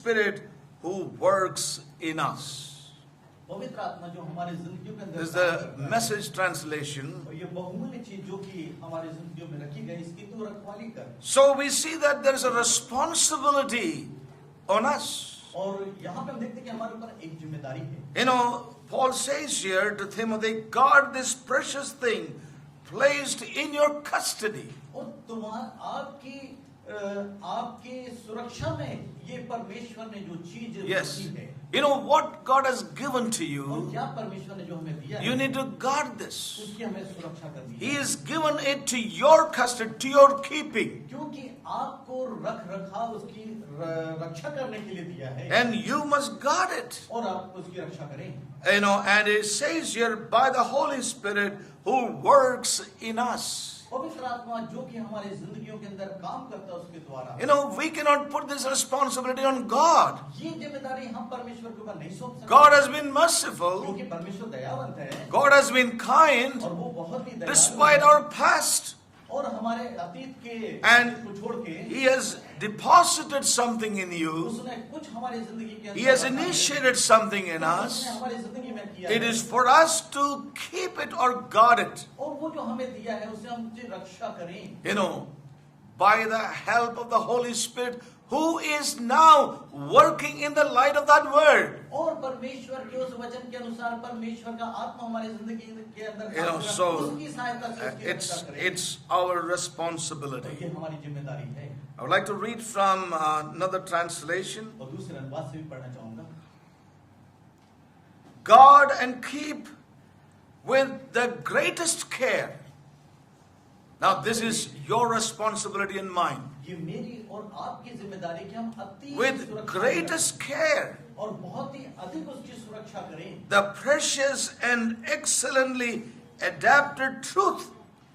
Spirit who works in us. पवित्र आत्मा जो हमारी जिंदगियों के अंदर This is the message translation. और ये बहुमूल्य चीज जो कि हमारी जिंदगियों में रखी गई इसकी तो रखवाली कर So we see that there is a responsibility on us. और यहाँ पे हम देखते हैं कि हमारे ऊपर एक जिम्मेदारी है. You know, Paul says here to Timothy, guard this precious thing placed in your custody. और आपकी सुरक्षा में ये परमेश्वर ने जो चीज Yes. रखी है. You know what God has given to और you, क्या परमेश्वर ने जो हमें दिया है you need to guard this. उसकी हमें सुरक्षा करनी He है. has given it to your custody, to your keeping. क्योंकि आपको रख रखाव उसकी रक्षा करने के लिए दिया है. And you must guard it. और आप उसकी रक्षा करें. You know, and it says here, by the Holy Spirit who works in us. पवित्र आत्मा जो कि हमारे जिंदगियों के अंदर काम करता है उसके द्वारा. You know, we cannot put this responsibility on God. ये जिम्मेदारी हम परमेश्वर के ऊपर नहीं सौंप सकते. God has been merciful. क्योंकि परमेश्वर दयावंत है. God has been kind और वो बहुत ही दयालु despite है. our past. और हमारे अतीत के And को छोड़ के He has deposited something in you. उसने कुछ हमारी जिंदगी के अंदर He has रखा है. initiated something in उसने us. हमारी जिंदगी में किया It है. is for us to keep it or guard it. और वो जो हमें दिया है उसे हम रक्षा करें. You know, by the help of the Holy Spirit who is now working in the light of that word. और परमेश्वर के उस वचन के अनुसार परमेश्वर का आत्मा हमारी जिंदगी के अंदर You know, काम कर so उसकी सहायता से उसकी रक्षा करें. it's our responsibility. ये हमारी जिम्मेदारी है. I would like to read from another translation. और दूसरे अनुवाद से भी पढ़ना चाहूंगा. Guard and keep with the greatest care. Now this is your responsibility and mine. ये मेरी और आपकी जिम्मेदारी कि हम अति With सुरक्षा greatest care, करें और बहुत ही अधिक उसकी सुरक्षा करें. the precious and excellently adapted truth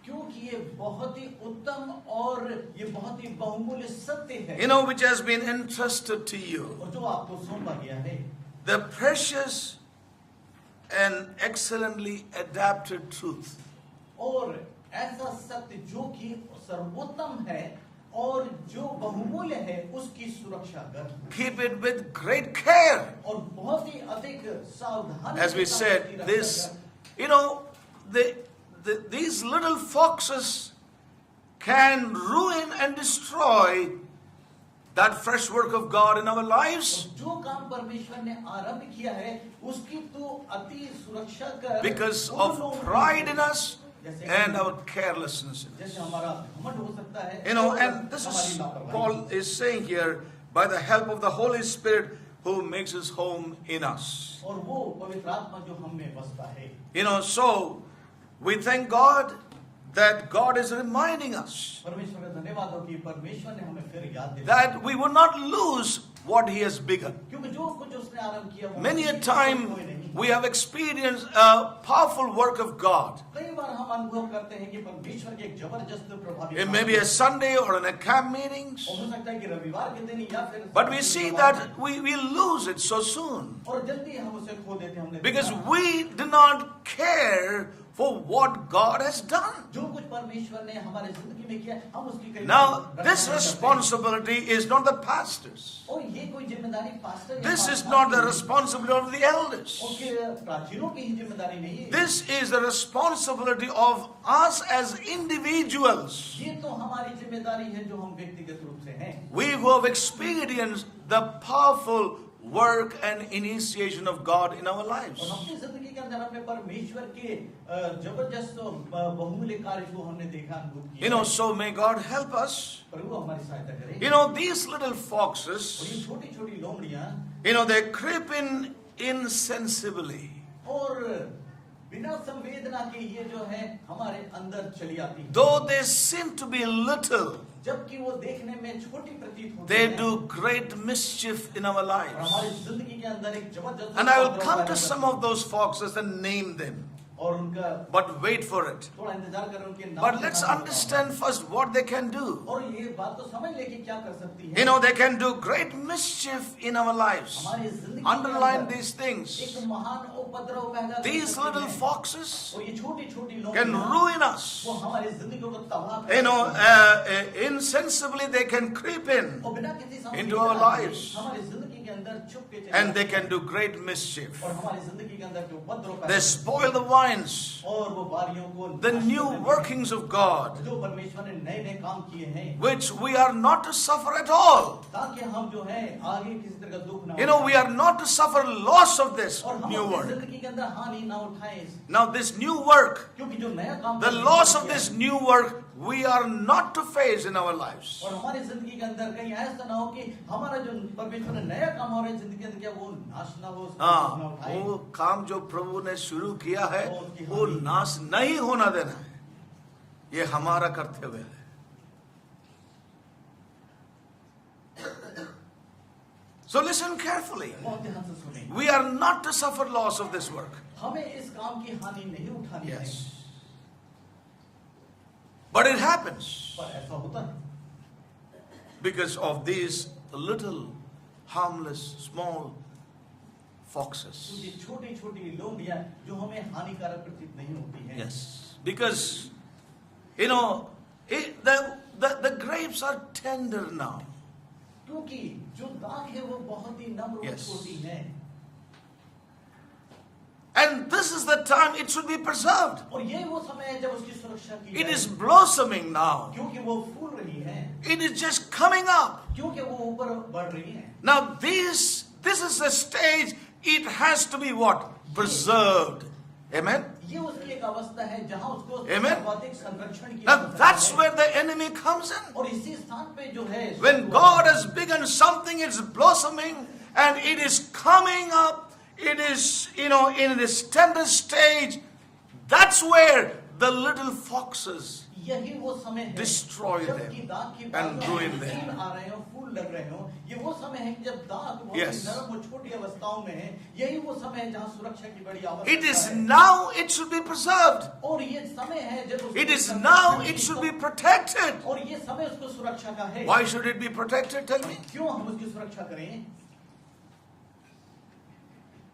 क्योंकि ये बहुत ही उत्तम और ये बहुत ही बहुमूल्य सत्य है. you know, which has been entrusted to you. और जो आपको सौंपा गया है. The precious and excellently adapted truth. और ऐसा सत्य जो कि सर्वोत्तम है और जो बहुमूल्य है उसकी सुरक्षा कर. Keep it with great care. और बहुत ही अधिक सावधानी As we के साथ said, उसकी रक्षा this, कर. you know, these little foxes can ruin and destroy that fresh work of God in our lives जो काम परमेश्वर ने आरंभ किया है उसकी तो अति सुरक्षा कर. because उन of लोगों pride की- in us and our carelessness. जैसे हमारा घमंड हो सकता है. You know, और and this हमारी is, लापरवाही. Paul is saying here, by the help of the Holy Spirit who makes his home in us. और वो पवित्र आत्मा जो हम में बसता है. You know, so we thank God that God is reminding us परमेश्वर का धन्यवाद हो कि परमेश्वर ने हमें फिर याद दिलाया that we would not lose what he has begun. क्योंकि जो कुछ उसने आरंभ किया वो Many a कोई time नहीं. we have experienced a powerful work of God. कई बार हम अनुभव करते हैं कि परमेश्वर के एक जबरदस्त प्रभावी It may be a Sunday or in a camp meetings, और हो सकता है कि रविवार के दिन या फिर but we see that we lose it so soon और जल्दी हम उसे खो देते हैं. हमने because देखा, we do not care for what God has done. जो कुछ परमेश्वर ने हमारे जिंदगी में किया हम उसकी कई Now, बार this रक्षा नहीं करते. responsibility is not the pastor's. और ये कोई जिम्मेदारी पास्टर या This is pastor not the की- responsibility of the elders. और के प्राचीनों की ही जिम्मेदारी नहीं है. This is the responsibility of us as individuals. ये तो हमारी जिम्मेदारी है जो हम व्यक्तिगत रूप से हैं. We who have experienced the powerful work and initiation of God in our और lives. अपनी जिंदगी के अंदर हमने परमेश्वर के जबरदस्त बहुमूल्य कार्य को हमने देखा अनुभव किया. You know, so may God help us. प्रभु हमारी सहायता करे. You know, these little और foxes, ये छोटी छोटी लोमड़ियां you know, they creep in insensibly. और बिना संवेदना के ये जो है हमारे अंदर चली आती है. Though they seem to be little, जबकि वो देखने में छोटी प्रतीत होती they है. do great mischief in our और lives. हमारी जिंदगी के अंदर एक जबरदस्त And I will उपद्रव come पैदा to some करती of those foxes and name them. और उनका But wait for it. थोड़ा इंतजार करें उनके नाम. But के let's नाम understand first what they can do. बताओ. और ये बात तो समझ ले कि क्या कर सकती है. You know, they can do great mischief in our lives. हमारी जिंदगी के Underline अंदर these things. एक महान उपद्रव पैदा कर These सकती little है. foxes और ये छोटी छोटी लोग can ruin us. वो हमारी जिंदगी को तबाह कर You know, सकती हैं. insensibly they can creep in और बिना किसी into our संवेदना के lives. हमारी जिंदगी अंदर छुप के चले and they जाते can हैं। do great mischief. और हमारी जिंदगी के अंदर जो उपद्रव पैदा They करते spoil the हैं, vines, और वो बारियों को the नष्ट new कर देते हैं। workings of God, जो परमेश्वर ने नए नए काम किए हैं, which we are not to suffer at all. ताकि हम जो है आगे किसी तरह का दुख ना You know, we उठाएं। are not to suffer loss of this और हम new अपनी work. जिंदगी के अंदर हानि ना उठाएं, Now, this new work, क्योंकि जो नया काम the परमेश्वर loss ने of किया this है, new work, we are not to face in our lives. और हमारी जिंदगी के अंदर कहीं ऐसा ना हो कि हमारा जो परमेश्वर ने नया काम हो रहा है जिंदगी के अंदर, क्या वो नाश ना हो, उसका दुख ना हाँ, उठाएं। वो काम जो प्रभु ने शुरू किया है वो नाश नहीं होना देना है, ये हमारा कर्तव्य है. So listen carefully. बहुत ध्यान से सुनें। We are not to suffer loss of this work. हमें इस काम की हानि नहीं उठानी है, Yes. But it happens पर ऐसा होता है because of these little harmless small foxes. क्योंकि छोटी छोटी लोमड़ियां जो हमें हानिकारक प्रतीत नहीं होती हैं। Yes. Because you know the grapes are tender now. क्योंकि जो दाख है वो बहुत ही नम्र और Yes. छोटी है, And this is the time it should be preserved. और ये वो समय है जब उसकी सुरक्षा की It जाए। is blossoming now. क्योंकि वो फूल रही है, It is just coming up. क्योंकि वो ऊपर बढ़ रही है। Now this is the stage it has to be what? Preserved. Amen? ये उसकी एक अवस्था है जहां उसको Amen. सर्वाधिक संरक्षण की Now आवश्यकता that's है। where the enemy comes in. और इसी स्थान पे जो है When God has begun something, it's blossoming and it is coming up. It is, in this tender stage. That's where the little foxes यही वो समय है destroy जब them कि दाग की and बारियों ruin में them. फूल आ रहे हो, फूल लग रहे हो, ये वो समय है कि जब दाग बहुत Yes. ही नरम और छोटी अवस्थाओं में है, यही वो समय है जहां सुरक्षा की बड़ी आवश्यकता It is है। now it should be preserved. और ये समय है जब उसको It is संरक्षण now की it should सब- be protected. और ये समय उसको सुरक्षा का है। Why should it be protected? Tell me. क्यों हम उसकी सुरक्षा करें?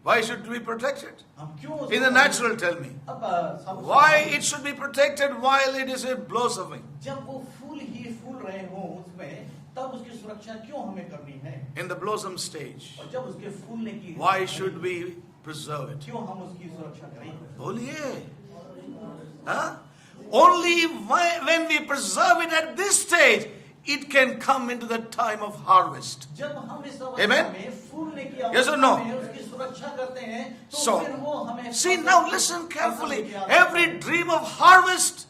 Why should it be protected? हम क्यों In the natural, tell me. अब सब- Why it should be protected while it is blossoming? जब वो फूल ही फूल रहे हो उसमें, तब उसकी सुरक्षा क्यों हमें करनी है? In the blossom stage. और जब उसके फूलने की Why should we preserve it? क्यों हम उसकी सुरक्षा करें? बोलिए. Huh? Only when we preserve it at this stage, it can come into the time of harvest. जब हम इस Amen? अवस्था में फूलने की Yes or अवस्था no? में उसकी सुरक्षा करते हैं, तो So, फिर वो हमें see फसल now की- listen carefully. फसल की आवश्यकता Every है। dream of harvest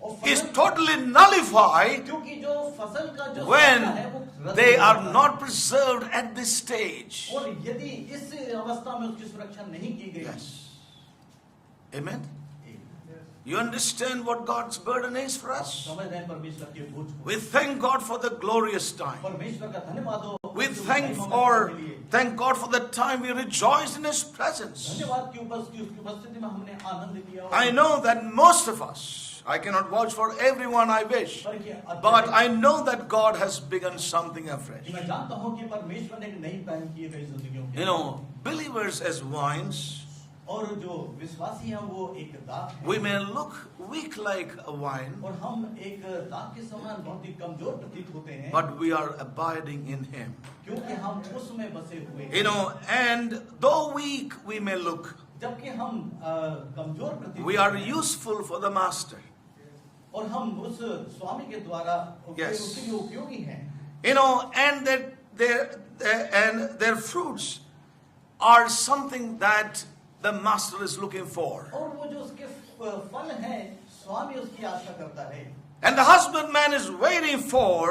और is फसल- totally nullified क्योंकि जो फसल का जो when सपना है, वो रद्द they हो are जाता है। not preserved at this stage. और यदि इस अवस्था में उसकी सुरक्षा नहीं की गई, Yes. Amen. You understand what God's burden is for us? समझ रहे हैं परमेश्वर के बोझ को। We thank God for the glorious time. परमेश्वर का धन्यवाद हो। We उसके thank उस महिमा के लिए। God for the time we rejoiced in His presence. धन्यवाद की उसकी उपस्थिति में हमने आनंद लिया। I know that most of us, I cannot vouch for everyone I wish, but I know that God has begun something afresh. मैं जानता हूँ कि परमेश्वर ने एक नई पहल की है कई जिंदगियों You know, believers as vines, और जो विश्वासी हैं वो एक दाग है। we may look weak like a vine, और हम एक दाग के समान बहुत ही कमजोर प्रतीत होते हैं, but we are abiding in Him. क्योंकि हम उसमें बसे हुए हैं। You know, and though weak we may look, जबकि हम कमजोर प्रतीत we are होते हैं, useful for the Master. और हम उस स्वामी के द्वारा Yes. उसके लिए उपयोगी हैं। You know, and their fruits are something that the Master is looking for. और वो जो उसके फल हैं, स्वामी उसकी आशा करता है। And the husbandman is waiting for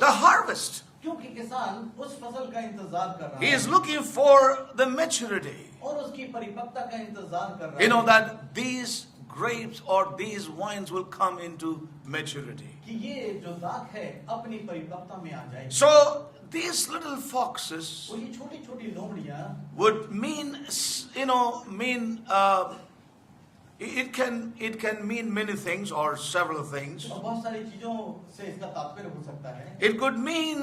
the harvest. क्योंकि किसान उस फसल का इंतजार कर रहा He है is looking for the maturity. और उसकी परिपक्वता का इंतजार कर रहा है। You know that these grapes or these wines will come into maturity. कि ये जो दाख है अपनी परिपक्वता में आ जाए। So these little foxes और ये छोटी छोटी लोमड़ियां would mean, it can mean many things or several things. और बहुत सारी चीजों से इसका तात्पर्य हो सकता है। It could mean,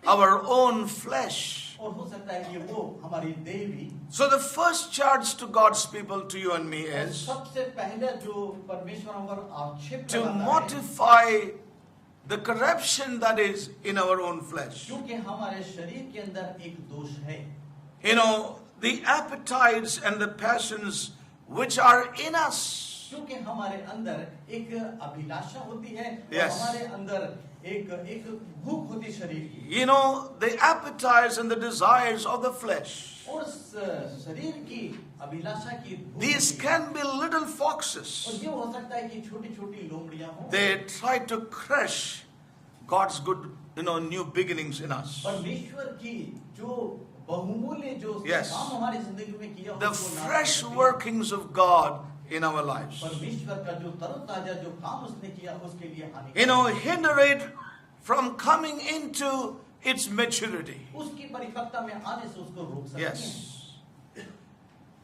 our own flesh. और हो सकता है कि वो हमारी देह भी। So the first charge to God's people, to you and me, is सबसे पहले जो परमेश्वर पर आक्षेप to लगाता है, mortify the corruption that is in our own flesh. क्योंकि हमारे शरीर के अंदर एक दोष है. You know, the appetites and the passions which are in us. क्योंकि हमारे अंदर एक अभिलाषा होती है और Yes. हमारे अंदर एक भूख होती शरीर की. You know, the appetites and the desires of the flesh. और शरीर की अभिलाषा की भूख These होती है. can be little और foxes. ये हो सकता है कि छोटी-छोटी लोमड़ियां हों. They try to crush God's good, new beginnings in us. परमेश्वर की जो बहुमूल्य जो Yes. काम हमारी जिंदगी में किया The उसको नाश fresh करती है. workings of God in our lives. परमेश्वर का जो तरोताजा जो काम उसने किया उसके लिए हानि. Hinder it from coming into its maturity. उसकी परिपक्वता में आने से उसको रोक सकते हैं. Yes.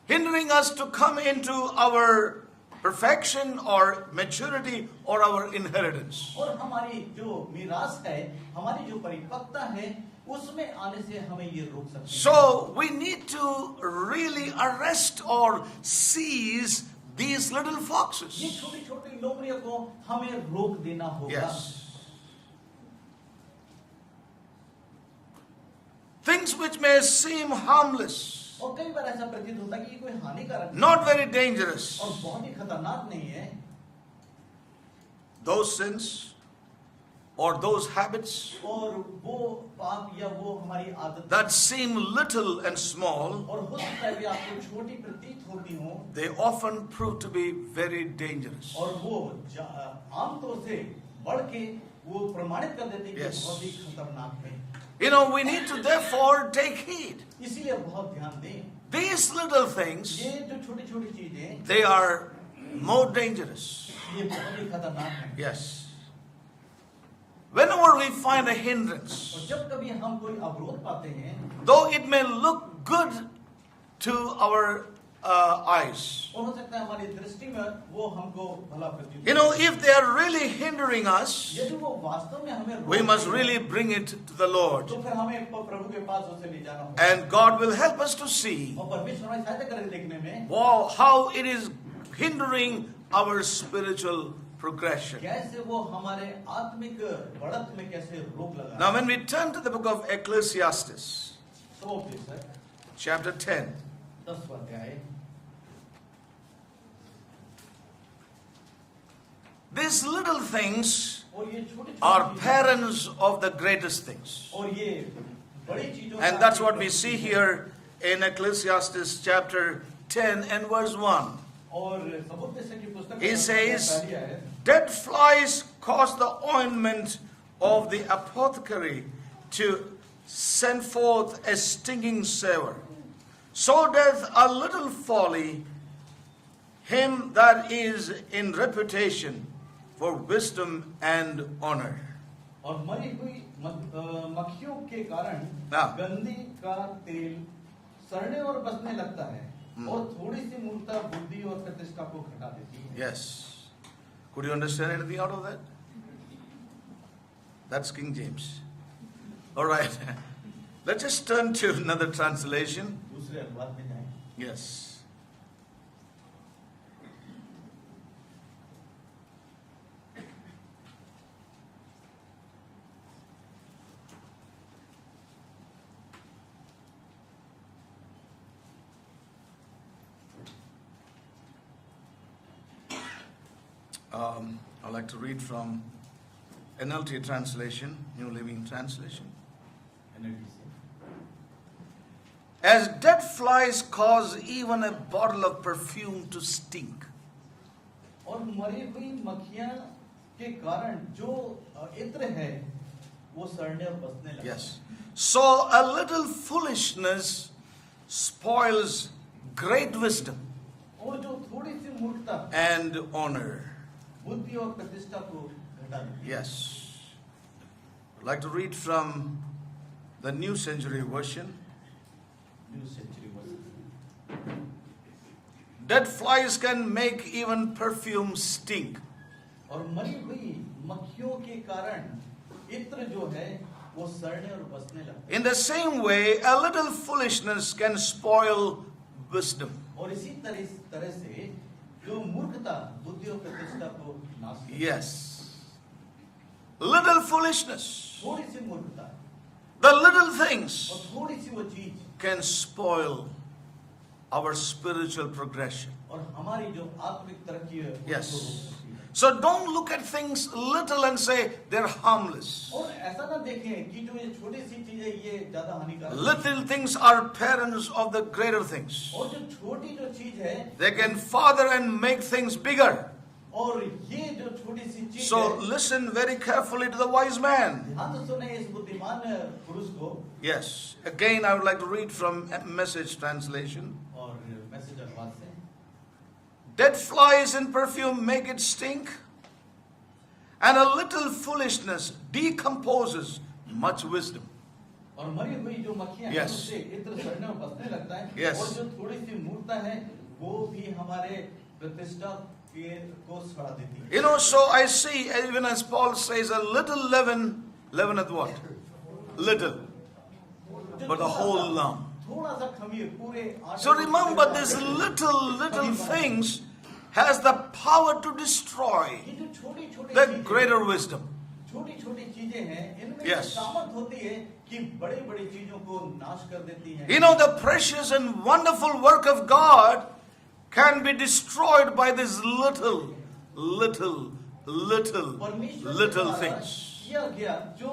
Hindering us to come into our perfection or maturity or our inheritance. और हमारी जो मीरास है, हमारी जो परिपक्वता है, उसमें आने से हमें ये रोक सकते हैं. So we need to really arrest or seize these little ये foxes. छोटी-छोटी लोमड़ियों को हमें रोक देना होगा. Yes. Things which may seem harmless, और कई बार ऐसा प्रतीत होता है कि ये कोई हानिकारक not very dangerous. और बहुत ही खतरनाक नहीं है. Those sins or those habits और वो पाप या वो हमारी आदत that seem little and small, और हो सकता है कि आपको छोटी प्रतीत होती हो they often prove to be very dangerous. और वो आमतौर से बढ़ के वो प्रमाणित कर देते हैं कि Yes. बहुत ही खतरनाक है. We need to therefore take heed. इसीलिए बहुत ध्यान दें. These little things, ये जो छोटी-छोटी चीजें they are more dangerous. ये बहुत ही खतरनाक है. Yes. Whenever we find a hindrance, और जब कभी हम कोई अवरोध पाते हैं, though it may look good to our eyes, और हो सकता है हमारी दृष्टि में वो हमको भला प्रतीत हो. if they are really hindering us, यदि वो वास्तव में हमें we रोक must रहे हैं, really bring it to the Lord. तो फिर हमें प्रभु के पास उसे ले जाना होगा. And God will help us to see और परमेश्वर हमारी सहायता करें देखने में how it is hindering our spiritual progression. कैसे वो हमारे आत्मिक बढ़त में कैसे रोक लगा. Now, when we turn to the book of Ecclesiastes, sir chapter 10, 10 अध्याय. these little things और ये छोटे are parents of the greatest things. और ये बड़ी चीजों And that's what we see here in Ecclesiastes chapter 10 and verse 1. और सबूत में से की पुस्तक He में says, पहली है, dead flies cause the ointment of the apothecary to send forth a stinging savour. So doth a little folly him that is in reputation for wisdom and honor. और मरी हुई मक्खियों के कारण हाँ. गंदी का तेल सड़ने और बसने लगता है और थोड़ी सी मूर्खता बुद्धि और प्रतिष्ठा को घटा देती है. Yes. Could you understand anything out of that? That's King James. All right. Let's just turn to another translation. दूसरे अनुवाद में जाएं. Yes. I'd like to read from NLT translation, New Living Translation. NLT से. As dead flies cause even a bottle of perfume to stink. और मरी हुई मक्खियां के कारण जो इत्र है वो सड़ने और बसने लगता है. Yes. So a little foolishness spoils great wisdom और जो थोड़ी सी मूर्खता and honor. बुद्धि और प्रतिष्ठा को घटा देती है. Yes. I'd like to read from the New Century Version. New Century Version. Dead flies can make even perfume stink. और मरी हुई मक्खियों के कारण इत्र जो है वो सड़ने और बसने लगता है. In the same way, a little foolishness can spoil wisdom. और इसी तरह से जो मूर्खता बुद्धि और प्रतिष्ठा को नाश करती है. Yes. little foolishness, थोड़ी सी मूर्खता the little और things थोड़ी सी वो चीज can spoil our spiritual progression. और हमारी जो आत्मिक तरक्की है उसको Yes. रोक सकती है। So don't look at things little and say they're harmless. और ऐसा ना देखें कि जो ये छोटी सी चीज है ये ज्यादा हानिकारक है। Little things are parents of the greater things. और जो छोटी जो चीज है They can father and make things bigger. और ये जो छोटी सी चीज So है listen very carefully to the wise man. ध्यान से सुने इस बुद्धिमान पुरुष को। Yes. Again, I would like to read from a Message translation. और मैसेज अनुवाद से Dead flies in perfume make it stink, and a little foolishness decomposes much wisdom. और मरी हुई जो मक्खियां हैं Yes. उससे इत्र सड़ने और बसने लगता है। Yes. और जो थोड़ी सी मूर्खता है वो भी हमारे प्रतिष्ठा को सड़ा देती है। You know, so I see, even as Paul says, a little leaven, leaveneth what? Little, but the whole lump. थोड़ा सा खमीर पूरे आटे So को remember, बिगाड़ these देती है। little things has the power to destroy ये जो छोटी-छोटी the चीजें- greater wisdom. छोटी-छोटी चीजें हैं इनमें Yes. सामर्थ होती है कि बड़ी-बड़ी चीजों को नाश कर देती हैं। You know, the precious and wonderful work of God can be destroyed by these little परमेश्वर के द्वारा things. किया गया जो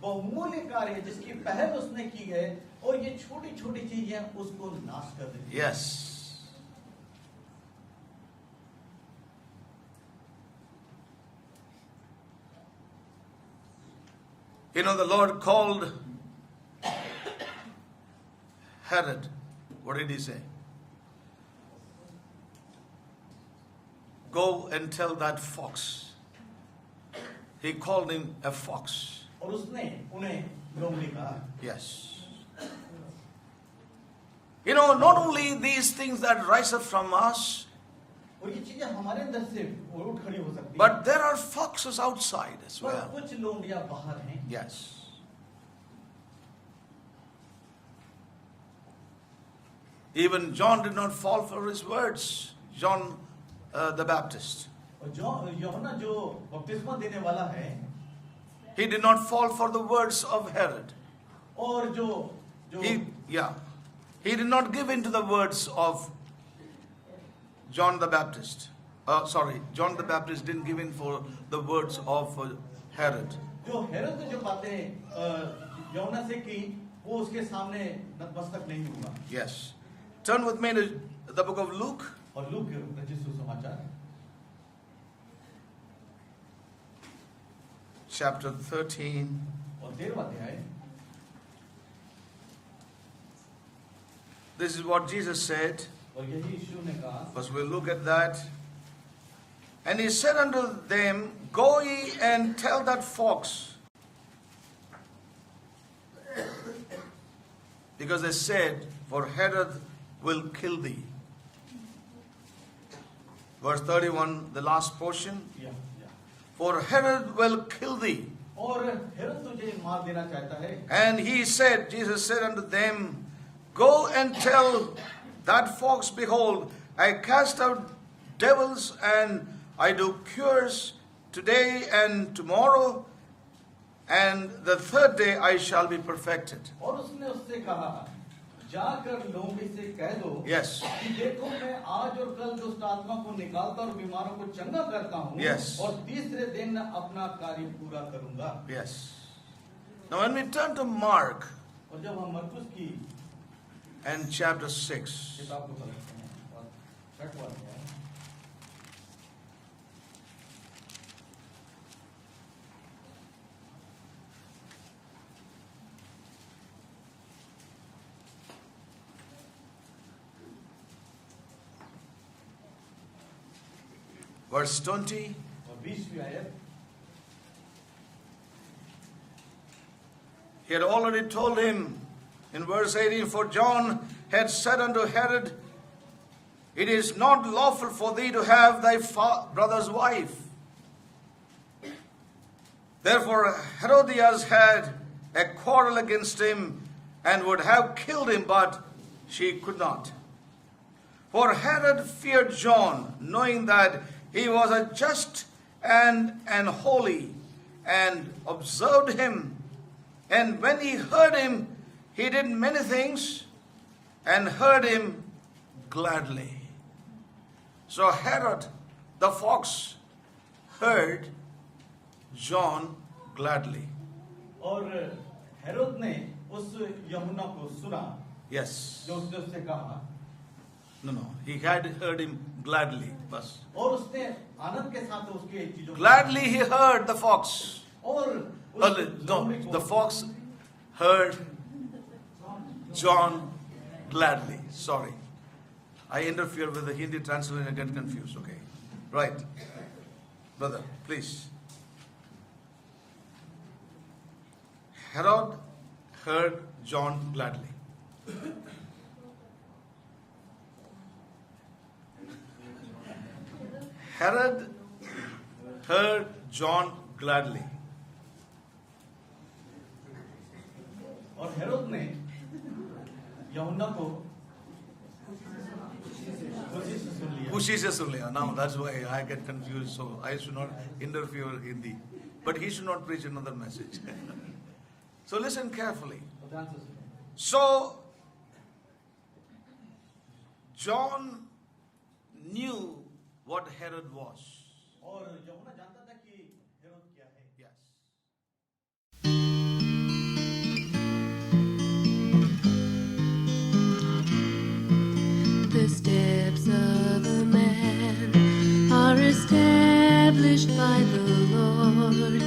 बहुमूल्य कार्य है जिसकी पहल उसने की है और ये छोटी-छोटी चीजें उसको नाश कर देती हैं। Yes. You know, the Lord called Herod. What did he say? Go and tell that fox. He called him a fox. और उसने उन्हें लोमड़ी कहा। Yes. You know, not only these things that rise up from us, और ये चीजें हमारे अंदर से उठ खड़ी हो सकती हैं। but there are foxes outside as पर well. कुछ लोमड़ियां बाहर हैं। Yes. Even John did not fall for his words. John the Baptist. और जो यूहन्ना जो बपतिस्मा देने वाला है He did not fall for the words of Herod. और जो He did not give in to the words of John the Baptist. John the Baptist didn't give in for the words of Herod. जो हेरोद ने जो बातें यूहन्ना से की वो उसके सामने नतमस्तक नहीं हुआ। Yes. Turn with me to the book of Luke. और लूक रचित सुसमाचार Chapter 13. और 13वां अध्याय। This is what Jesus said. और यही यीशु ने कहा। First we'll look at that. And he said unto them, Go ye and tell that fox. Because they said, For Herod will kill thee. Verse 31, the last portion. For Herod will kill thee. और हेरोद तुझे मार देना चाहता है। And he said, Jesus said unto them, Go and tell that fox, behold, I cast out devils and I do cures today and tomorrow, and the third day I shall be perfected. और उसने उससे कहा, जाकर लोमड़ी से कह दो Yes. कि देखो मैं आज और कल दुष्ट आत्मा को निकालता और बीमारों को चंगा करता हूँ। Yes. और तीसरे दिन अपना कार्य पूरा करूंगा। Yes. Now when we turn to Mark और जब हम मरकुस की and chapter 6, किताब को पढ़ते हैं और 6वां अध्याय verse 20, और 20वीं आयत। he had already told him in verse 18, For John had said unto Herod, It is not lawful for thee to have thy brother's wife. Therefore Herodias had a quarrel against him and would have killed him, but she could not. For Herod feared John, knowing that he was a just and an holy, and observed him. And when he heard him, he did many things and heard him gladly. So Herod the fox heard John gladly. और हेरोद ने उस यूहन्ना को सुना Yes. जो उसने उससे कहा No. He had heard him gladly. Bas. और उसने आनंद के साथ उसके चीजों को Gladly he heard the fox. और No, the fox heard John gladly. Sorry. I interfere with the Hindi translation and get confused. Okay. Right. Brother, please. Herod heard John gladly. Herod heard John gladly. और हेरोद ने यूहन्ना को खुशी से सुन लिया। Now that's why I get confused. So I should not interfere in Hindi. But he should not preach another message. So listen carefully. ध्यान से सुनो। So John knew what Herod was. और यूहन्ना जानता था कि हेरोद क्या है। Yes. The steps of a man are established by the Lord,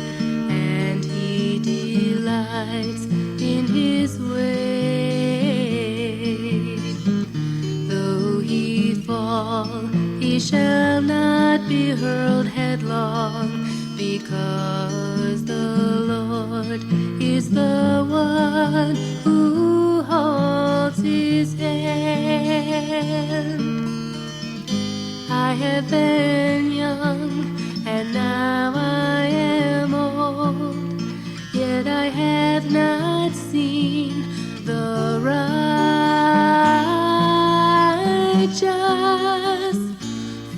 and he delights in his way. Though he fall, he shall not be hurled headlong, because the Lord is the one who holds his hand. I have been young, and now I am old, yet I have not seen the righteous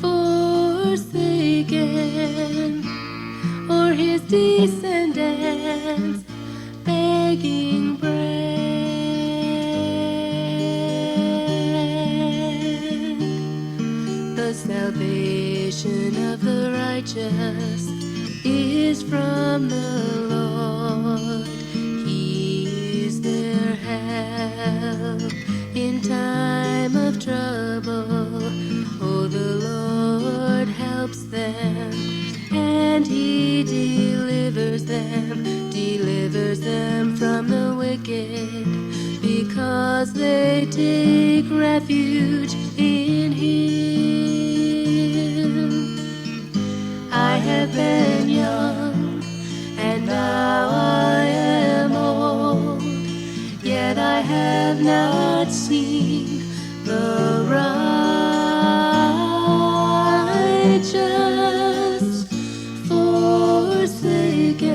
forsaken, or his descendants begging bread. The salvation of the righteous is from the Lord. He is their help in time of trouble. Oh, the Lord helps them, and he delivers them from the wicked, because they take refuge in him. I have been young, and now I am old, yet I have not seen the righteous forsaken,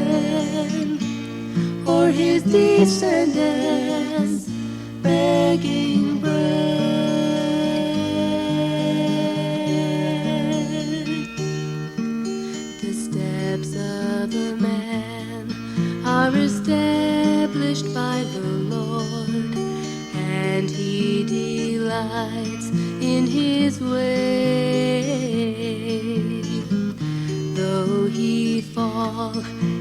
or his descendants begging bread. The steps of a man are established by the Lord, and he delights in his way. Though he fall,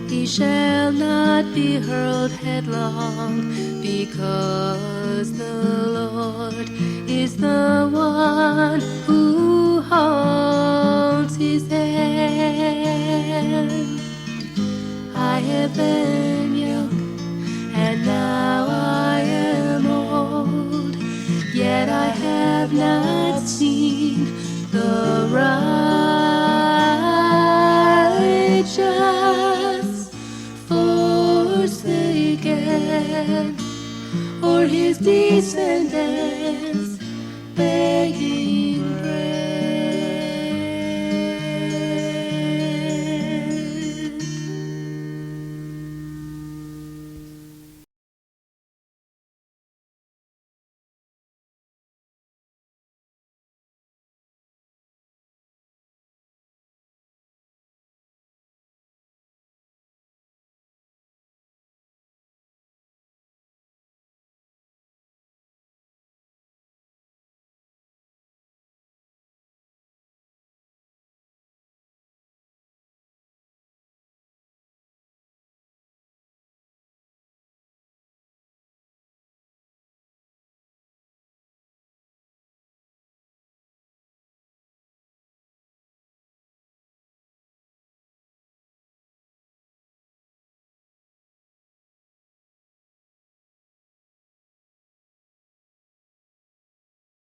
he shall not be hurled headlong, because the Lord is the one who holds his hand. I have been young, and now I am old, yet I have not seen the righteous forsaken, or his descendants